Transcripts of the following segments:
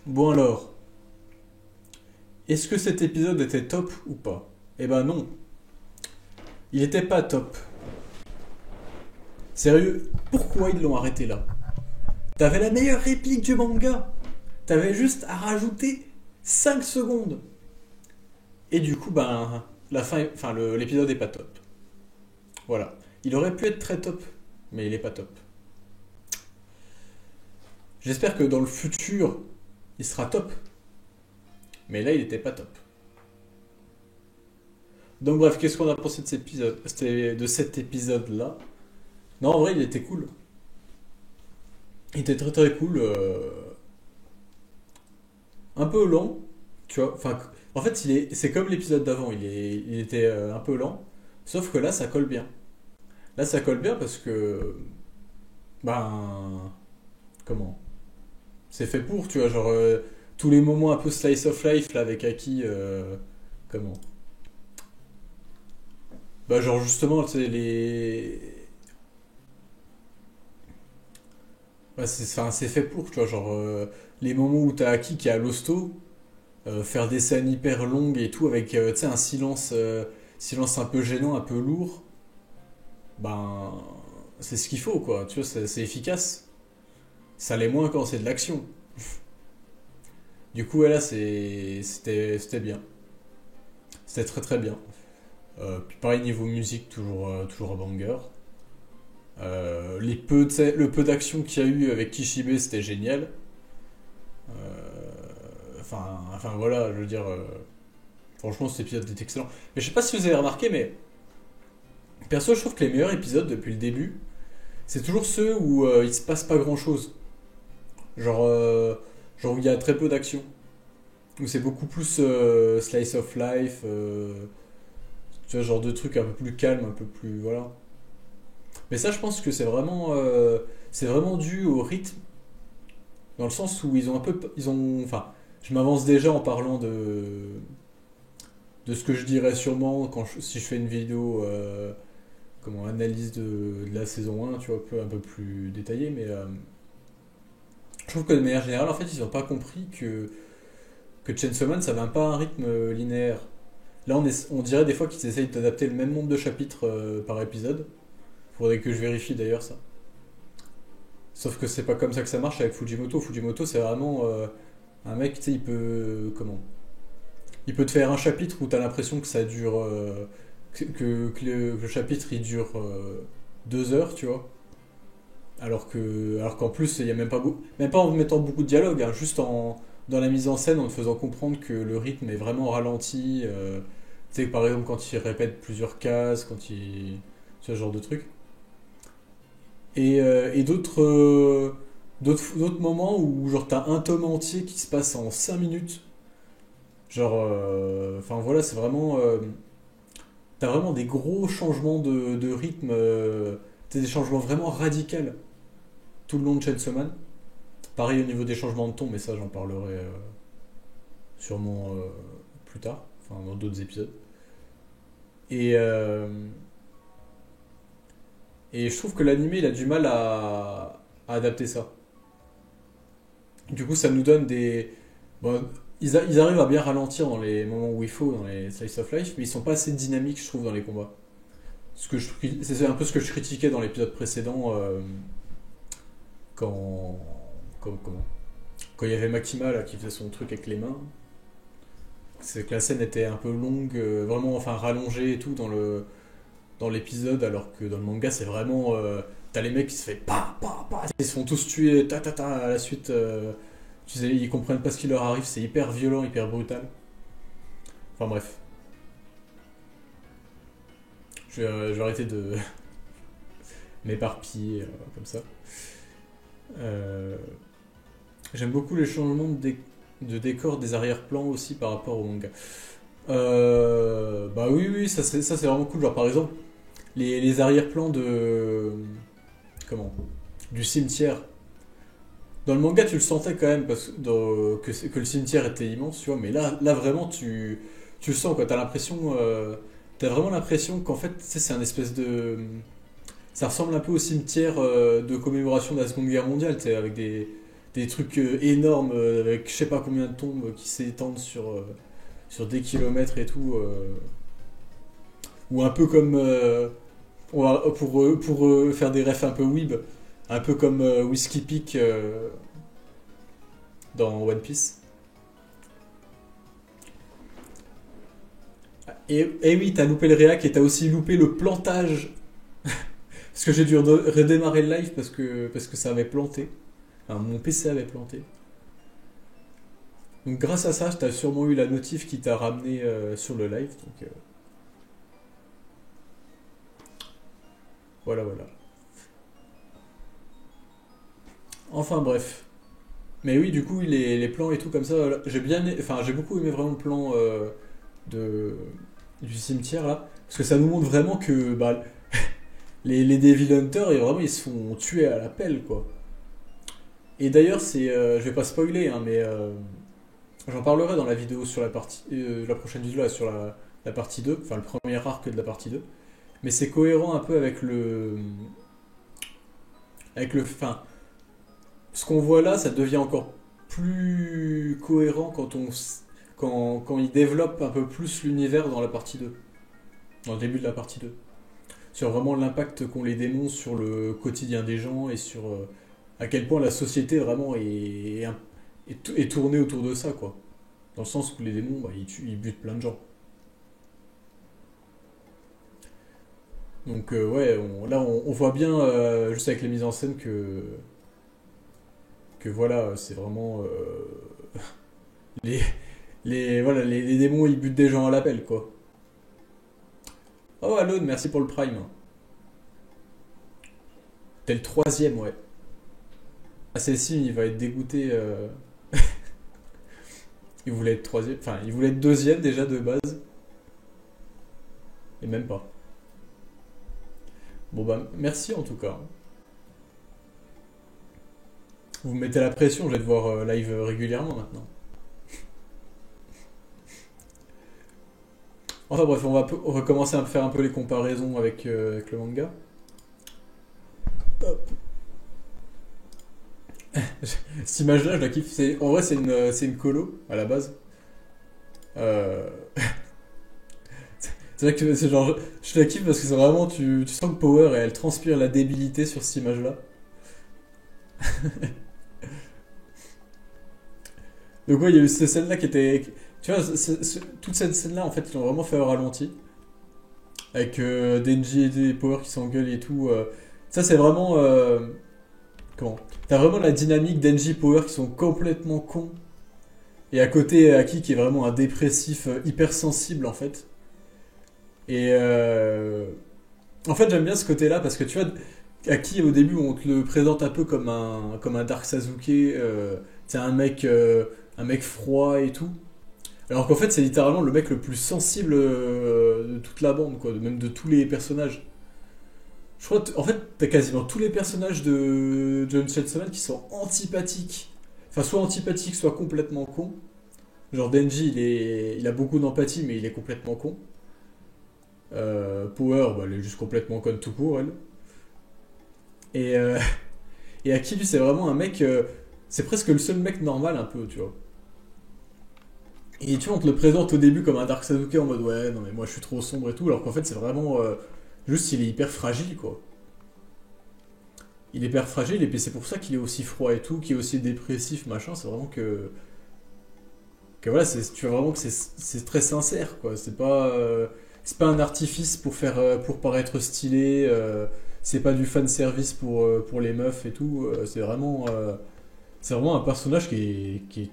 Bon alors, est-ce que cet épisode était top ou pas? Eh ben non, il était pas top. Sérieux, pourquoi ils l'ont arrêté là? T'avais la meilleure réplique du manga. T'avais juste à rajouter 5 secondes. Et du coup, ben, l'épisode est pas top. Voilà. Il aurait pu être très top, mais il est pas top. J'espère que dans le futur, il sera top. Mais là, il était pas top. Donc bref, qu'est-ce qu'on a pensé de cet épisode-là? Non, en vrai, il était cool. Il était très très cool. Un peu lent, tu vois. Enfin, en fait, c'est comme l'épisode d'avant. Il était un peu lent. Sauf que là, ça colle bien. Là, ça colle bien parce que, ben, comment? C'est fait pour, tu vois. Genre, tous les moments un peu slice of life là avec Aki, comment? Bah, genre, justement, tu sais, bah, c'est fait pour, tu vois. Genre, les moments où t'as Aki qui est à l'hosto, faire des scènes hyper longues et tout avec, tu sais, un silence un peu gênant, un peu lourd. Ben, c'est ce qu'il faut, quoi. Tu vois, c'est efficace. Ça l'est moins quand c'est de l'action. Du coup, ouais, là, c'était bien. C'était très très bien. Puis pareil, niveau musique, toujours un banger. Le peu d'action qu'il y a eu avec Kishibe, c'était génial. Enfin voilà, je veux dire, franchement, cet épisode est excellent. Mais je sais pas si vous avez remarqué, mais perso, je trouve que les meilleurs épisodes depuis le début, c'est toujours ceux où il se passe pas grand chose. Genre, genre où il y a très peu d'action. Où c'est beaucoup plus slice of life, tu vois, genre de trucs un peu plus calmes, un peu plus. Voilà. Mais ça, je pense que c'est vraiment dû au rythme, dans le sens où ils ont un peu. Ils ont. Enfin, je m'avance déjà en parlant de ce que je dirais sûrement si je fais une vidéo comment analyse de la saison 1, tu vois, un peu plus détaillée, mais je trouve que de manière générale, en fait, ils n'ont pas compris que Chainsaw Man, ça n'a pas un rythme linéaire. Là, on dirait des fois qu'ils essayent d'adapter le même nombre de chapitres par épisode. Faudrait que je vérifie d'ailleurs ça. Sauf que c'est pas comme ça que ça marche avec Fujimoto. Fujimoto, c'est vraiment un mec, tu sais, il peut. Comment? Il peut te faire un chapitre où t'as l'impression que ça dure. Que le chapitre il dure 2 heures, tu vois. Alors qu'en plus, il y a même pas en mettant beaucoup de dialogue, hein, juste dans la mise en scène, en te faisant comprendre que le rythme est vraiment ralenti. Tu sais, par exemple, quand il répète plusieurs cases, ce genre de truc. Et d'autres moments où, genre, t'as un tome entier qui se passe en 5 minutes. Genre, enfin voilà, c'est vraiment. T'as vraiment des gros changements de rythme. T'as des changements vraiment radicaux tout le long de Chainsaw Man. Pareil au niveau des changements de ton, mais ça j'en parlerai sûrement plus tard, enfin dans d'autres épisodes. Et, euh, et je trouve que l'animé il a du mal à adapter ça. Du coup ça nous donne des... Bon, ils arrivent à bien ralentir dans les moments où il faut, dans les slice of life, mais ils sont pas assez dynamiques je trouve dans les combats. C'est un peu ce que je critiquais dans l'épisode précédent quand, comment quand il y avait Makima là, qui faisait son truc avec les mains. C'est que la scène était un peu longue, vraiment enfin rallongée et tout dans l'épisode, alors que dans le manga c'est vraiment t'as les mecs qui se fait pa, ils se font tous tuer ta à la suite. Tu sais, ils comprennent pas ce qui leur arrive, c'est hyper violent, hyper brutal. Enfin bref, je vais arrêter de m'éparpiller comme ça. Euh, J'aime beaucoup les changements de décor des arrière-plans aussi par rapport au manga. Bah oui, oui, ça c'est vraiment cool. Genre par exemple, les arrière-plans de. Comment? Du cimetière. Dans le manga, tu le sentais quand même que le cimetière était immense, tu vois, mais là vraiment, tu le sens, quoi. T'as vraiment l'impression qu'en fait, tu sais, c'est un espèce de. Ça ressemble un peu au cimetière de commémoration de la Seconde Guerre mondiale, tu sais, avec des trucs énormes avec je sais pas combien de tombes qui s'étendent sur des kilomètres et tout. Ou un peu comme. Pour faire des refs un peu weeb, un peu comme Whiskey Peak dans One Piece. Et oui, t'as loupé le réac et t'as aussi loupé le plantage. Parce que j'ai dû redémarrer le live parce que ça avait planté. Enfin, mon PC avait planté. Donc grâce à ça, t'as sûrement eu la notif qui t'a ramené sur le live. Donc voilà, voilà. Enfin bref. Mais oui, du coup, les plans et tout comme ça, enfin, j'ai beaucoup aimé vraiment le plan de, du cimetière là. Parce que ça nous montre vraiment que bah, les Devil Hunters, et vraiment, ils se font tuer à la pelle, quoi. Et d'ailleurs, je vais pas spoiler, hein, mais j'en parlerai dans la vidéo sur la prochaine vidéo là, sur la partie 2, enfin le premier arc de la partie 2. Mais c'est cohérent un peu enfin, ce qu'on voit là, ça devient encore plus cohérent quand il développe un peu plus l'univers dans la partie 2, dans le début de la partie 2. Sur vraiment l'impact qu'ont les démons sur le quotidien des gens et sur à quel point la société vraiment est tournée autour de ça, quoi. Dans le sens où les démons, bah, ils butent plein de gens. Donc ouais, là on voit bien, juste avec les mises en scène, que voilà, c'est vraiment les, voilà, les démons ils butent des gens à l'appel, quoi. Oh Alone, merci pour le prime. T'es le troisième, ouais. Ah Cécile, il va être dégoûté. Il voulait être troisième, enfin il voulait être deuxième déjà de base, et même pas. Bon bah merci en tout cas. Vous me mettez la pression, je vais devoir live régulièrement maintenant. Enfin bref, on va commencer à faire un peu les comparaisons avec le manga. Hop. Cette image-là, je la kiffe. En vrai, c'est une colo à la base. Euh, c'est vrai que c'est genre, je la kiffe parce que c'est vraiment, tu sens que Power elle transpire la débilité sur cette image-là. Donc ouais, il y a eu cette scène-là qui était, tu vois, toute cette scène-là en fait, ils l'ont vraiment fait au ralenti, avec Denji et Power qui s'engueulent et tout. Ça c'est vraiment, comment? T'as vraiment la dynamique Denji Power qui sont complètement cons. Et à côté, Aki qui est vraiment un dépressif hypersensible en fait. Et en fait, j'aime bien ce côté-là parce que tu vois, Aki au début, on te le présente un peu comme un Dark Sasuke, c'est un mec froid et tout. Alors qu'en fait, c'est littéralement le mec le plus sensible de toute la bande, quoi, même de tous les personnages. Je crois, en fait, t'as quasiment tous les personnages de John Chainsaw Man qui sont antipathiques. Enfin, soit antipathiques, soit complètement cons. Genre Denji, il a beaucoup d'empathie, mais il est complètement con. Power, bah, elle est juste complètement conne tout court, elle. Et, et Aki, lui, c'est vraiment un mec. C'est presque le seul mec normal, un peu, tu vois. Et tu vois, on te le présente au début comme un Dark Sasuke en mode ouais, non mais moi je suis trop sombre et tout, alors qu'en fait c'est vraiment. Juste, il est hyper fragile, quoi. Il est hyper fragile, et puis c'est pour ça qu'il est aussi froid et tout, qu'il est aussi dépressif, machin. C'est vraiment que voilà, tu vois vraiment que c'est très sincère, quoi. C'est pas un artifice pour paraître stylé. C'est pas du fan service pour les meufs et tout. C'est vraiment un personnage qui est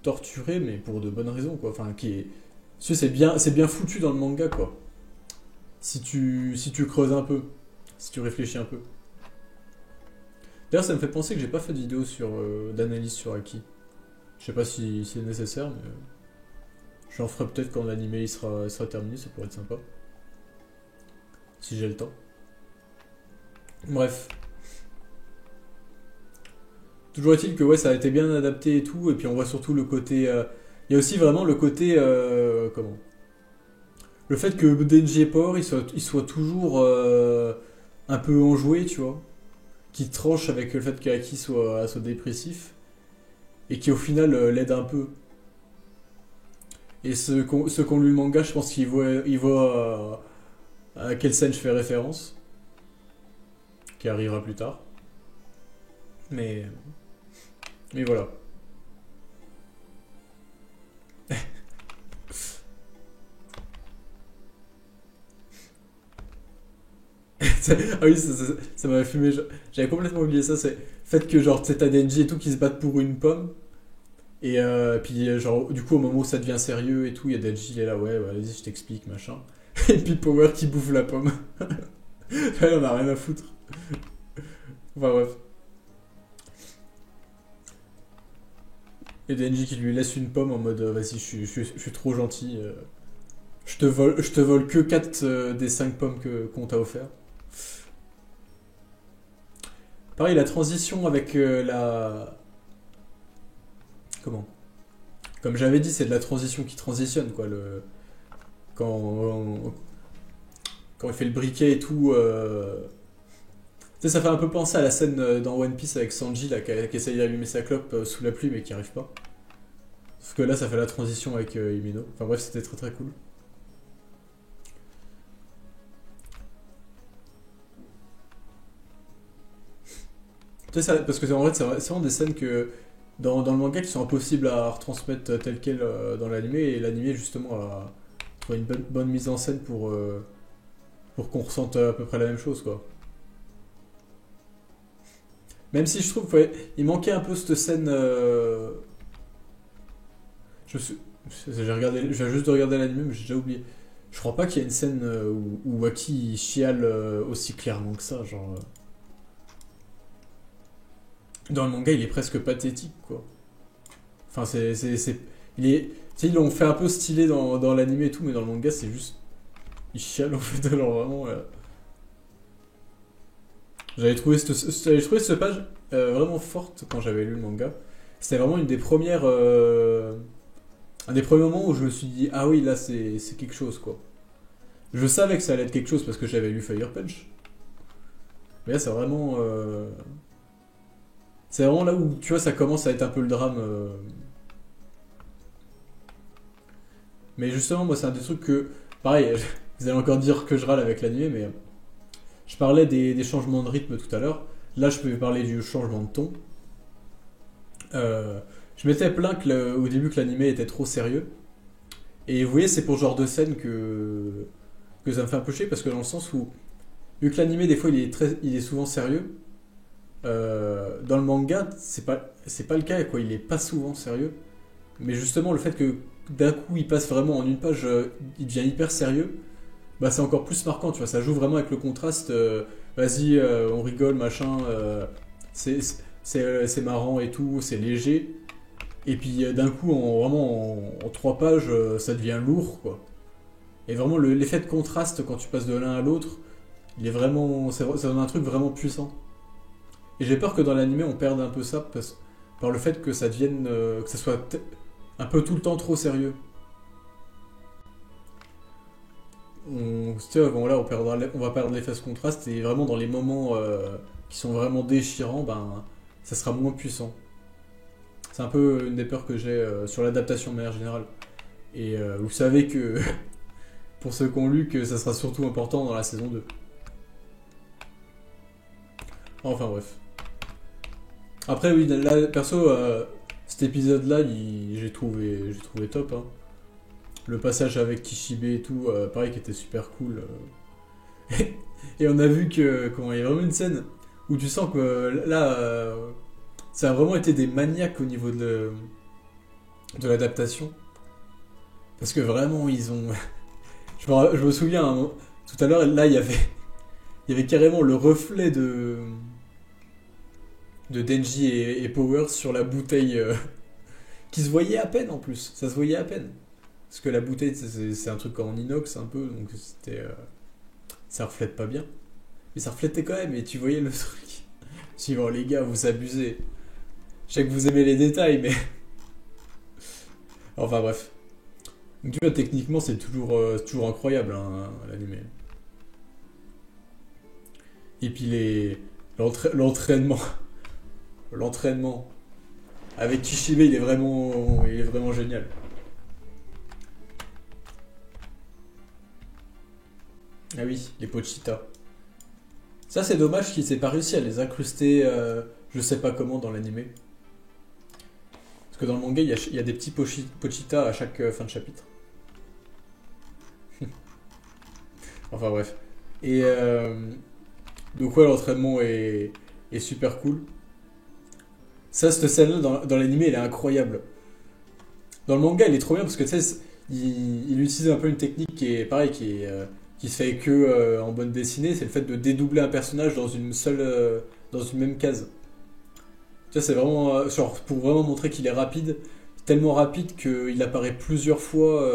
torturé, mais pour de bonnes raisons, quoi. Enfin, c'est bien foutu dans le manga, quoi. Si tu creuses un peu, si tu réfléchis un peu. D'ailleurs, ça me fait penser que j'ai pas fait de vidéo d'analyse sur Aki. Je sais pas si c'est nécessaire, mais j'en ferai peut-être quand l'animé il sera terminé, ça pourrait être sympa. Si j'ai le temps. Bref. Toujours est-il que ouais, ça a été bien adapté et tout, et puis on voit surtout le côté. Il y a aussi vraiment le côté. Comment? Le fait que Denji et Power ils soient toujours un peu enjoués, tu vois. Qui tranche avec le fait qu'Aki soit dépressif. et qui au final l'aide un peu. Et ceux qui ont lu le manga, je pense qu'ils voient à quelle scène je fais référence, qui arrivera plus tard. Mais, mais voilà. Ah oui, ça m'avait fumé. J'avais complètement oublié ça. C'est le fait que, genre, tu sais, t'as Denji et tout qui se battent pour une pomme. Et puis, genre, du coup, au moment où ça devient sérieux et tout, il y a Denji, il est là, ouais, vas-y, je t'explique, machin. Et puis Power qui bouffe la pomme. Elle en a rien à foutre. Enfin, bref. Et Denji qui lui laisse une pomme en mode, vas-y, je suis trop gentil. Je te vole que 4 des 5 pommes qu'on t'a offert. Pareil, la transition avec la. Comment? Comme j'avais dit, c'est de la transition qui transitionne, quoi. Quand, quand il fait le briquet et tout. Tu sais, ça fait un peu penser à la scène dans One Piece avec Sanji, là, qui essaye d'allumer sa clope sous la pluie, mais qui arrive pas. Sauf que là, ça fait la transition avec Himeno. Enfin bref, c'était très très cool. Tu sais, parce que en vrai, c'est vraiment des scènes que dans le manga qui sont impossibles à retransmettre tel quel dans l'animé, et l'animé justement a trouvé une bonne mise en scène pour qu'on ressente à peu près la même chose, quoi. Même si je trouve qu'il manquait un peu cette scène. Je me suis- je viens juste de regarder l'anime, mais j'ai déjà oublié. Je crois pas qu'il y ait une scène où Waki il chiale aussi clairement que ça. Genre, dans le manga, il est presque pathétique, quoi. Enfin, il est, tu sais, ils l'ont fait un peu stylé dans l'anime et tout, mais dans le manga, c'est juste. Il chiale en fait, alors vraiment. J'avais trouvé cette page vraiment forte quand j'avais lu le manga. C'était vraiment une des premières. Un des premiers moments où je me suis dit, ah oui, là, c'est quelque chose, quoi. Je savais que ça allait être quelque chose parce que j'avais lu Fire Punch. Mais là, c'est vraiment. C'est vraiment là où, tu vois, ça commence à être un peu le drame. Mais justement, moi, c'est un des trucs que. Pareil, vous allez encore dire que je râle avec l'anime, mais je parlais des changements de rythme tout à l'heure. Là, je peux parler du changement de ton. Euh, je m'étais plaint au début que l'anime était trop sérieux. Et vous voyez, c'est pour ce genre de scène que ça me fait un peu chier parce que dans le sens où, vu que l'anime, des fois, il est souvent sérieux, dans le manga, c'est pas le cas, quoi. Il est pas souvent sérieux. Mais justement, le fait que d'un coup, il passe vraiment en une page, il devient hyper sérieux, bah c'est encore plus marquant, tu vois. Ça joue vraiment avec le contraste. Vas-y, on rigole, machin. C'est c'est marrant et tout, c'est léger. Et puis d'un coup, vraiment en 3 pages, ça devient lourd, quoi. Et vraiment, l'effet de contraste quand tu passes de l'un à l'autre, il est vraiment. Ça donne un truc vraiment puissant. Et j'ai peur que dans l'anime, on perde un peu ça par le fait que ça devienne. Que ça soit un peu tout le temps trop sérieux. Tu sais, bon, là, on va perdre l'effet de contraste et vraiment dans les moments qui sont vraiment déchirants, ben, ça sera moins puissant. C'est un peu une des peurs que j'ai sur l'adaptation de manière générale. Et vous savez que, pour ceux qui ont lu, que ça sera surtout important dans la saison 2. Enfin bref. Après, oui, là, perso, cet épisode-là, j'ai trouvé top, hein. Le passage avec Kishibe et tout, pareil, qui était super cool. Et on a vu que, comment, il y a vraiment une scène où tu sens que là, ça a vraiment été des maniaques au niveau de l'adaptation. Parce que vraiment, ils ont. Je me souviens, hein, tout à l'heure, là, il y avait carrément le reflet de Denji et Power sur la bouteille qui se voyait à peine en plus. Ça se voyait à peine. Parce que la bouteille, c'est un truc en inox un peu, donc ça reflète pas bien. Mais ça reflétait quand même, et tu voyais le truc. Je dis, bon, les gars, vous abusez. Je sais que vous aimez les détails, mais. Enfin bref. Donc tu vois, techniquement, c'est toujours incroyable, hein, l'anime. Et puis l'entraînement. L'entraînement. Avec Kishibe, il est vraiment génial. Ah oui, les Pochita. Ça, c'est dommage qu'ils aient pas réussi à les incruster, je sais pas comment, dans l'animé. Parce que dans le manga, il y a des petits Pochita à chaque fin de chapitre. Enfin bref. Et donc ouais, l'entraînement est super cool. Ça, cette scène-là, dans l'animé, elle est incroyable. Dans le manga, elle est trop bien parce que tu sais, il utilise un peu une technique qui est pareil, qui se fait que en bande dessinée, c'est le fait de dédoubler un personnage dans une seule, dans une même case. Tu vois, c'est vraiment genre pour vraiment montrer qu'il est rapide, tellement rapide qu'il apparaît plusieurs fois.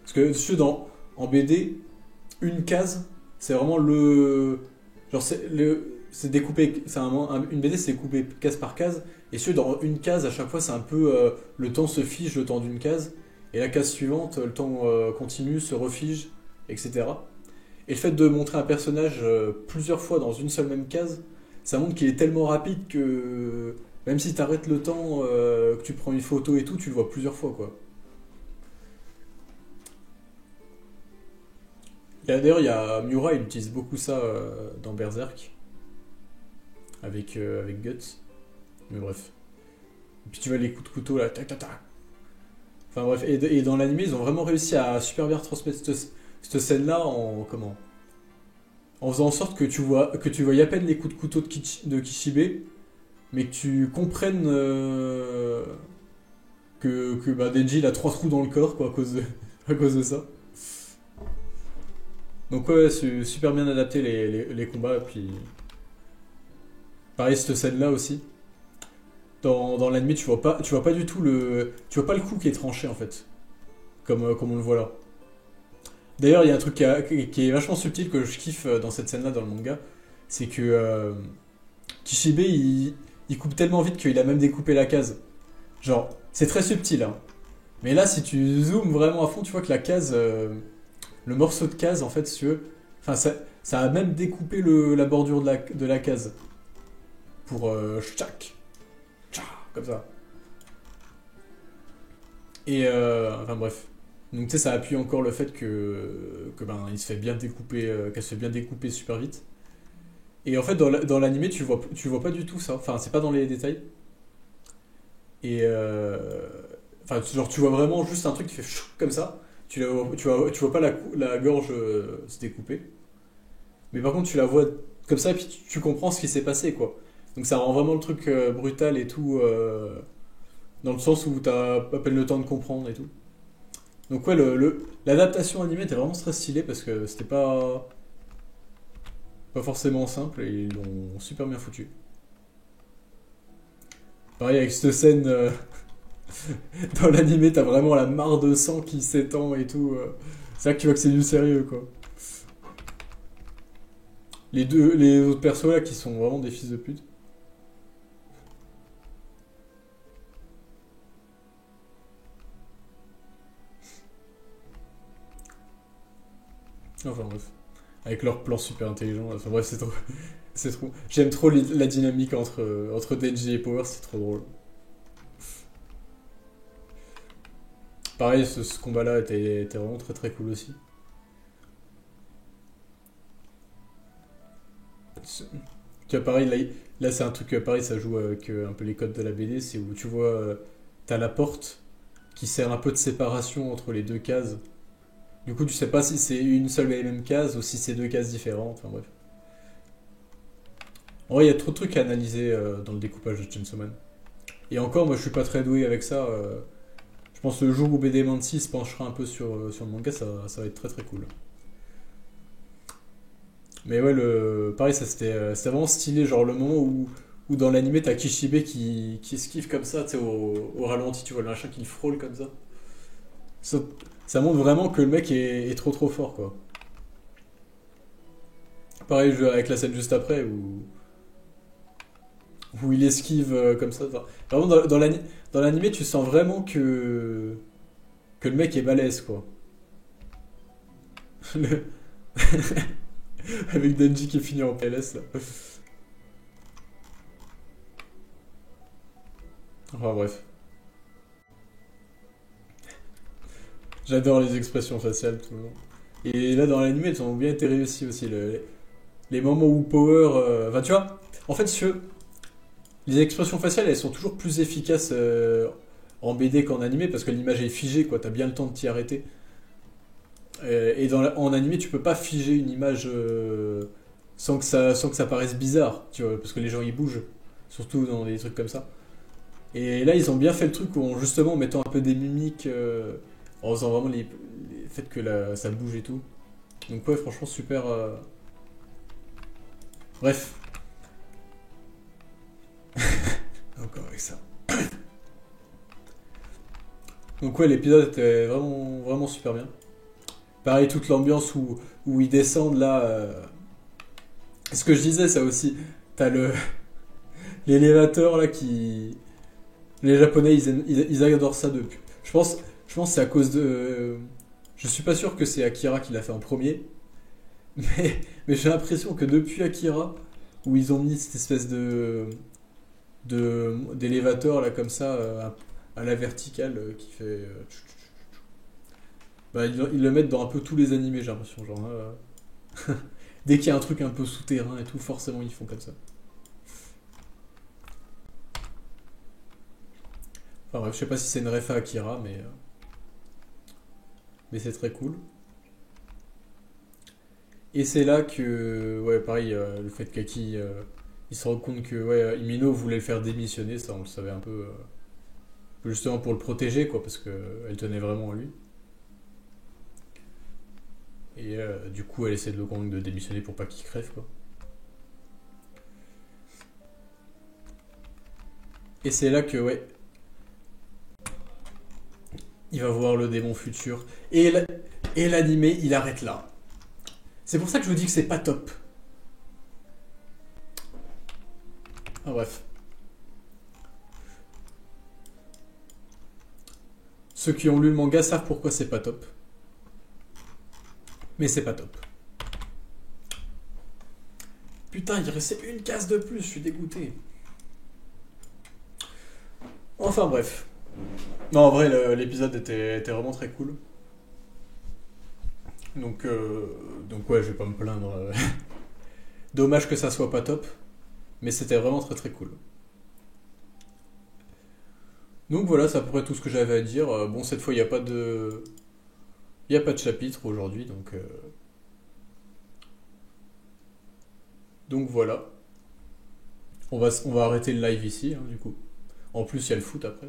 Parce que en BD, une case, c'est vraiment le, genre c'est découpé, une BD c'est découpé case par case, et dans une case à chaque fois c'est un peu le temps se fige le temps d'une case, et la case suivante le temps continue, se refige, etc. Et le fait de montrer un personnage plusieurs fois dans une seule même case, ça montre qu'il est tellement rapide que même si tu arrêtes le temps, que tu prends une photo et tout, tu le vois plusieurs fois quoi. D'ailleurs, il y a Miura, il utilise beaucoup ça dans Berserk avec Guts. Mais bref. Et puis tu vois les coups de couteau là, tac tac tac. Enfin bref, et dans l'anime, ils ont vraiment réussi à super bien retransmettre cette scène-là en comment en faisant en sorte que tu vois à peine les coups de couteau de Kishibe, mais que tu comprennes que bah, Denji il a trois trous dans le corps quoi, à cause de ça. Donc ouais, c'est super bien adapté les combats, puis pareil cette scène là aussi. Dans l'anime tu vois pas du tout tu vois pas le coup qui est tranché en fait, comme on le voit là. D'ailleurs il y a un truc qui est vachement subtil que je kiffe dans cette scène là dans le manga, c'est que Kishibe il coupe tellement vite qu'il a même découpé la case. Genre c'est très subtil hein. Mais là si tu zoomes vraiment à fond tu vois que la case, le morceau de case en fait si tu veux, enfin ça a même découpé la bordure de la case pour tchac, tcha, comme ça. Et enfin bref. Donc tu sais, ça appuie encore le fait que ben il se fait bien découper, qu'elle se fait bien découper super vite. Et en fait dans l'animé tu vois pas du tout ça. Enfin c'est pas dans les détails. Et enfin genre tu vois vraiment juste un truc qui fait chou comme ça. Tu vois pas la gorge se découper. Mais par contre tu la vois comme ça et puis tu comprends ce qui s'est passé quoi. Donc ça rend vraiment le truc brutal et tout, dans le sens où t'as à peine le temps de comprendre et tout. Donc ouais, l'adaptation animée était vraiment très stylée parce que c'était pas forcément simple et ils l'ont super bien foutu. Pareil avec cette scène, dans l'animé, t'as vraiment la mare de sang qui s'étend et tout. C'est là que tu vois que c'est du sérieux quoi. Les autres persos là qui sont vraiment des fils de pute. Enfin bref. Avec leurs plans super intelligents. Enfin bref, c'est trop. C'est trop. J'aime trop la dynamique entre Denji et Power, c'est trop drôle. Pareil, ce combat-là était vraiment très très cool aussi. Tu vois, pareil, là c'est un truc pareil, ça joue avec un peu les codes de la BD, c'est où tu vois, t'as la porte qui sert un peu de séparation entre les deux cases. Du coup, tu sais pas si c'est une seule et même case ou si c'est deux cases différentes. Enfin bref. En vrai, il y a trop de trucs à analyser dans le découpage de Chainsaw Man. Et encore, moi je suis pas très doué avec ça. Je pense que le jour où BD Mansi se penchera un peu sur le manga, ça va être très très cool. Mais ouais, pareil, ça c'était vraiment stylé. Genre le moment où dans l'animé t'as Kishibe qui esquive comme ça, tu sais, au ralenti, tu vois le machin qui le frôle comme ça. Ça, ça montre vraiment que le mec est trop trop fort quoi. Pareil avec la scène juste après où il esquive comme ça. Enfin, vraiment dans l'animé tu sens vraiment que le mec est balèze quoi. Le- Avec Denji qui finit en PLS là. Enfin bref. J'adore les expressions faciales, tout le monde. Et là, dans l'anime, elles ont bien été réussies aussi. Les moments où Power. Enfin, tu vois, en fait, les expressions faciales, elles sont toujours plus efficaces en BD qu'en animé parce que l'image est figée, quoi. T'as bien le temps de t'y arrêter. Et en animé, tu peux pas figer une image sans que ça paraisse bizarre, tu vois, parce que les gens ils bougent, surtout dans des trucs comme ça. Et là, ils ont bien fait le truc en justement mettant un peu des mimiques, en faisant vraiment les fait que ça bouge et tout. Donc ouais, franchement super. Bref, encore avec ça. Donc ouais, l'épisode était vraiment vraiment super bien. Pareil, toute l'ambiance où ils descendent là. Ce que je disais, ça aussi. T'as l'élévateur là qui. Les Japonais, ils adorent ça depuis. Je pense que c'est à cause de. Je suis pas sûr que c'est Akira qui l'a fait en premier, mais j'ai l'impression que depuis Akira, où ils ont mis cette espèce d'élévateur là comme ça à la verticale qui fait. Bah, ils le mettent dans un peu tous les animés, j'ai l'impression. Genre, dès qu'il y a un truc un peu souterrain et tout, forcément ils font comme ça. Enfin bref, je sais pas si c'est une ref à Akira, mais c'est très cool. Et c'est là que, ouais, pareil, le fait qu'Aki il se rend compte que ouais, Imino voulait le faire démissionner, ça on le savait un peu, justement pour le protéger, quoi, parce qu'elle tenait vraiment à lui. Et du coup, elle essaie de le convaincre de démissionner pour pas qu'il crève, quoi. Et c'est là que, ouais, il va voir le démon futur. Et l'animé, il arrête là. C'est pour ça que je vous dis que c'est pas top. Ah, bref. Ceux qui ont lu le manga savent pourquoi c'est pas top. Mais c'est pas top. Putain, il restait une case de plus, je suis dégoûté. Enfin bref. Non, en vrai, l'épisode était vraiment très cool. Donc ouais, je vais pas me plaindre. Dommage que ça soit pas top, mais c'était vraiment très très cool. Donc voilà, c'est à peu près tout ce que j'avais à dire. Bon, cette fois, il y a pas de chapitre aujourd'hui, donc voilà. On va arrêter le live ici, hein, du coup. En plus, il y a le foot après.